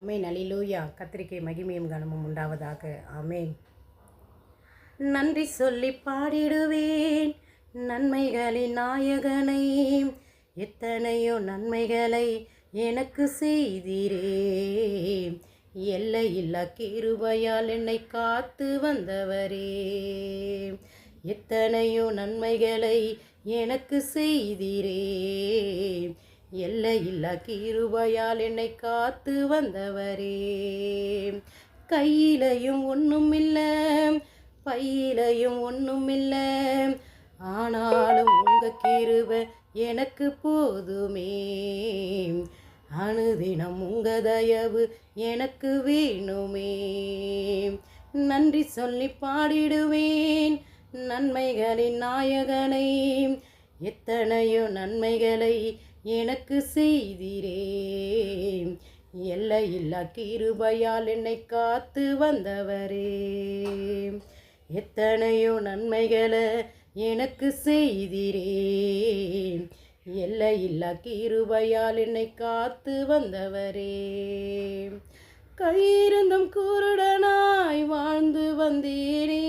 ஆமென். அல்லேலூயா. கர்த்தருக்கே மகிமையும் கனமும் உண்டாவதாக. ஆமென். நன்றி சொல்லி பாடிடுவேன் நன்மைகளின் நாயகனை, எத்தனையோ நன்மைகளை எனக்கு செய்தீரே. எல்லையில்லா கிருபையால் என்னை காத்து வந்தவரே, எத்தனையோ நன்மைகளை எனக்கு செய்தீரே. எல்லையில்லா கிருபையால் என்னை காத்து வந்தவரே. கையிலையும் ஒன்றுமில்ல, பையிலையும் ஒன்றுமில்ல, ஆனாலும் உங்க கிருபை எனக்கு போதுமே. அனுதினம் உங்க தயவு எனக்கு வேணுமே. நன்றி சொல்லி பாடிடுவேன் நன்மைகளின் நாயகனை, எத்தனையோ நன்மைகளை எனக்கு செய்தீரே. எல்லையில்லா கிருபையால் என்னை காத்து வந்தவரே, எத்தனையோ நன்மைகளை எனக்கு செய்தீரே. எல்லையில்லா கிருபையால் என்னை காத்து வந்தவரே. கையிருந்தும் குருடனாய் வாழ்ந்து வந்தீரே,